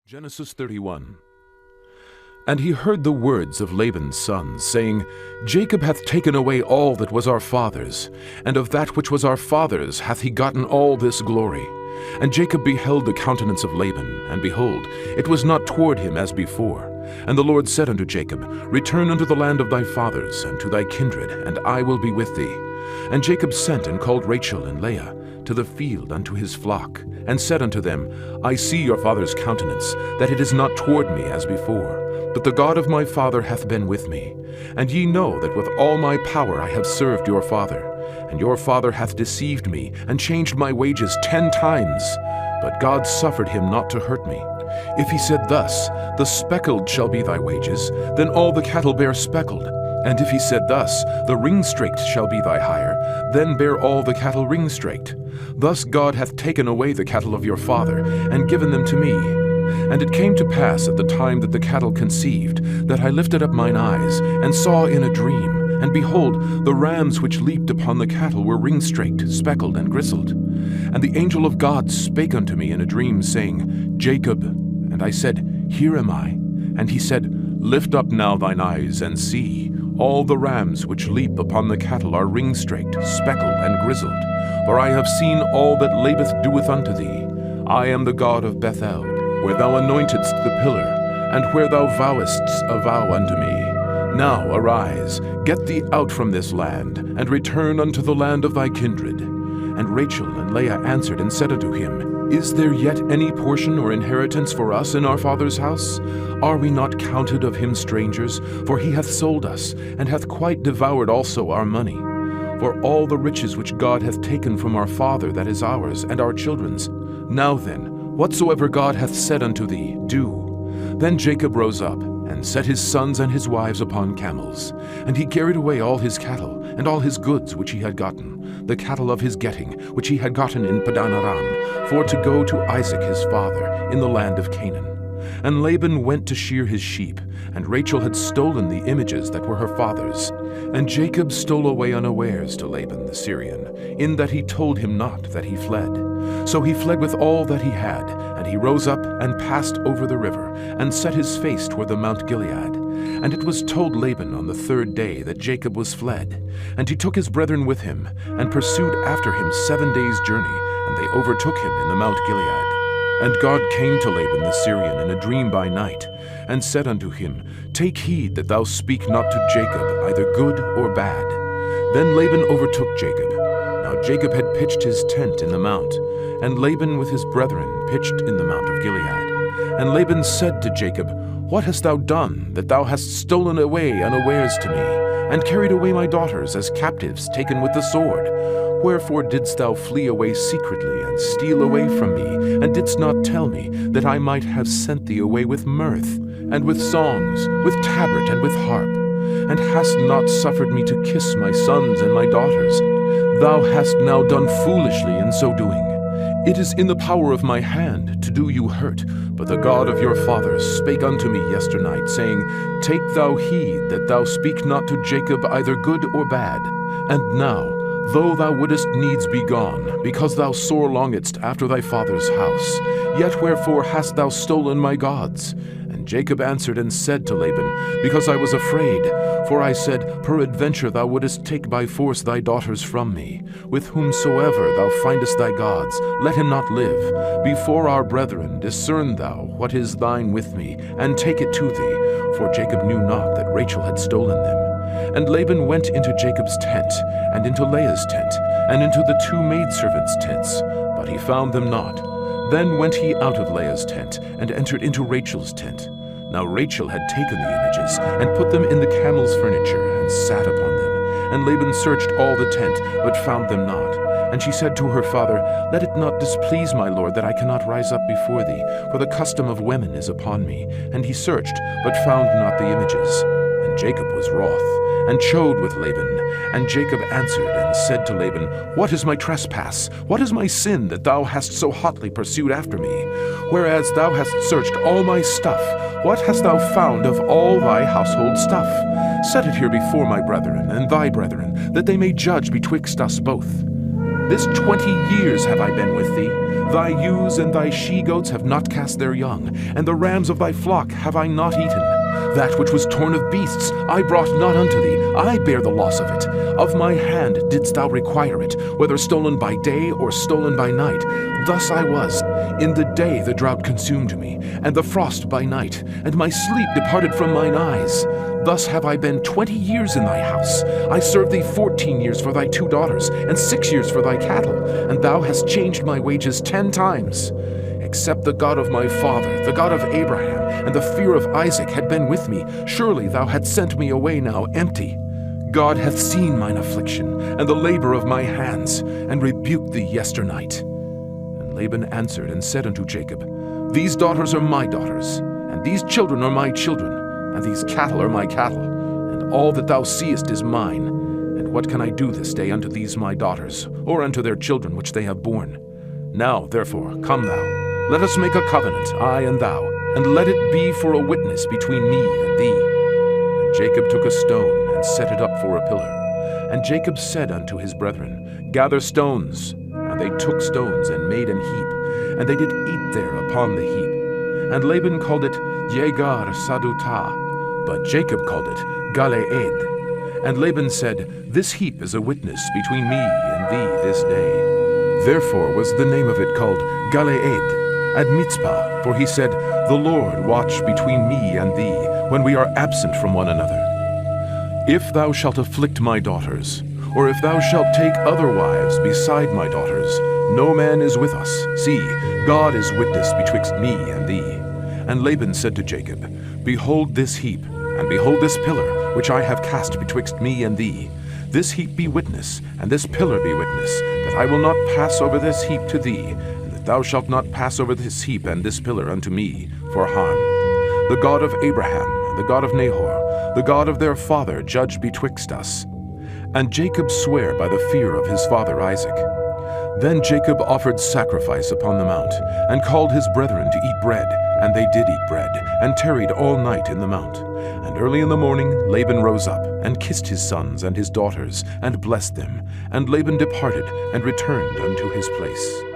Genesis 31. And he heard the words of Laban's sons, saying, Jacob hath taken away all that was our father's, and of that which was our father's hath he gotten all this glory. And Jacob beheld the countenance of Laban, and behold, it was not toward him as before. And the Lord said unto Jacob, Return unto the land of thy fathers, and to thy kindred, and I will be with thee. And Jacob sent and called Rachel and Leah to the field unto his flock, and said unto them, I see your father's countenance, that it is not toward me as before, but the God of my father hath been with me. And ye know that with all my power I have served your father. And your father hath deceived me, and changed my wages 10 times. But God suffered him not to hurt me. If he said thus, The speckled shall be thy wages, then all the cattle bear speckled. And if he said thus, The ring-straked shall be thy hire, then bear all the cattle ring-straked. Thus God hath taken away the cattle of your father, and given them to me. And it came to pass at the time that the cattle conceived, that I lifted up mine eyes, and saw in a dream, and behold, the rams which leaped upon the cattle were ring-straked, speckled, and gristled. And the angel of God spake unto me in a dream, saying, Jacob. And I said, Here am I. And he said, Lift up now thine eyes, and see. All the rams which leap upon the cattle are ring-straked, speckled, and grizzled. For I have seen all that Laban doeth unto thee. I am the God of Bethel, where thou anointedst the pillar, and where thou vowest a vow unto me. Now arise, get thee out from this land, and return unto the land of thy kindred. And Rachel and Leah answered and said unto him, Is there yet any portion or inheritance for us in our father's house? Are we not counted of him strangers? For he hath sold us, and hath quite devoured also our money. For all the riches which God hath taken from our father, that is ours, and our children's. Now then, whatsoever God hath said unto thee, do. Then Jacob rose up, and set his sons and his wives upon camels. And he carried away all his cattle, and all his goods which he had gotten, the cattle of his getting, which he had gotten in Padan Aram, for to go to Isaac his father, in the land of Canaan. And Laban went to shear his sheep, and Rachel had stolen the images that were her father's. And Jacob stole away unawares to Laban the Syrian, in that he told him not that he fled. So he fled with all that he had, and he rose up and passed over the river, and set his face toward the Mount Gilead. And it was told Laban on the 3rd day that Jacob was fled. And he took his brethren with him, and pursued after him 7 days' journey, and they overtook him in the Mount Gilead. And God came to Laban the Syrian in a dream by night, and said unto him, Take heed that thou speak not to Jacob either good or bad. Then Laban overtook Jacob. Now Jacob had pitched his tent in the mount, and Laban with his brethren pitched in the mount of Gilead. And Laban said to Jacob, What hast thou done, that thou hast stolen away unawares to me, and carried away my daughters as captives taken with the sword? Wherefore didst thou flee away secretly, and steal away from me, and didst not tell me, that I might have sent thee away with mirth, and with songs, with tabret, and with harp? And hast not suffered me to kiss my sons and my daughters? Thou hast now done foolishly in so doing. It is in the power of my hand to do you hurt, but the God of your fathers spake unto me yesternight, saying, Take thou heed that thou speak not to Jacob either good or bad. And now, though thou wouldest needs be gone, because thou sore longedst after thy father's house, yet wherefore hast thou stolen my gods? And Jacob answered and said to Laban, Because I was afraid, for I said, Peradventure thou wouldest take by force thy daughters from me. With whomsoever thou findest thy gods, let him not live. Before our brethren discern thou what is thine with me, and take it to thee. For Jacob knew not that Rachel had stolen them. And Laban went into Jacob's tent, and into Leah's tent, and into the 2 maidservants' tents, but he found them not. Then went he out of Leah's tent, and entered into Rachel's tent. Now Rachel had taken the images, and put them in the camel's furniture, and sat upon them. And Laban searched all the tent, but found them not. And she said to her father, Let it not displease my lord that I cannot rise up before thee, for the custom of women is upon me. And he searched, but found not the images. And Jacob was wroth, and chode with Laban. And Jacob answered and said to Laban, What is my trespass? What is my sin, that thou hast so hotly pursued after me? Whereas thou hast searched all my stuff, what hast thou found of all thy household stuff? Set it here before my brethren and thy brethren, that they may judge betwixt us both. This 20 years have I been with thee. Thy ewes and thy she-goats have not cast their young, and the rams of thy flock have I not eaten. That which was torn of beasts I brought not unto thee, I bear the loss of it. Of my hand didst thou require it, whether stolen by day or stolen by night. Thus I was. In the day the drought consumed me, and the frost by night, and my sleep departed from mine eyes. Thus have I been 20 years in thy house. I served thee 14 years for thy 2 daughters, and 6 years for thy cattle, and thou hast changed my wages 10 times. Except the God of my father, the God of Abraham, and the fear of Isaac had been with me, surely thou hadst sent me away now empty. God hath seen mine affliction, and the labor of my hands, and rebuked thee yesternight. And Laban answered and said unto Jacob, These daughters are my daughters, and these children are my children, and these cattle are my cattle, and all that thou seest is mine. And what can I do this day unto these my daughters, or unto their children which they have borne? Now, therefore, come thou, let us make a covenant, I and thou, and let it be for a witness between me and thee. And Jacob took a stone, and set it up for a pillar. And Jacob said unto his brethren, Gather stones. And they took stones, and made an heap, and they did eat there upon the heap. And Laban called it Yegar Sadutah, but Jacob called it Galeed. And Laban said, This heap is a witness between me and thee this day. Therefore was the name of it called Galeed, at Mitzpah, for he said, The Lord watch between me and thee, when we are absent from one another. If thou shalt afflict my daughters, or if thou shalt take other wives beside my daughters, no man is with us. See, God is witness betwixt me and thee. And Laban said to Jacob, Behold this heap, and behold this pillar, which I have cast betwixt me and thee. This heap be witness, and this pillar be witness, that I will not pass over this heap to thee, and that thou shalt not pass over this heap and this pillar unto me for harm. The God of Abraham, and the God of Nahor, the God of their father, judge betwixt us. And Jacob sware by the fear of his father Isaac. Then Jacob offered sacrifice upon the mount, and called his brethren to eat bread, and they did eat bread, and tarried all night in the mount. And early in the morning Laban rose up, and kissed his sons and his daughters, and blessed them. And Laban departed, and returned unto his place.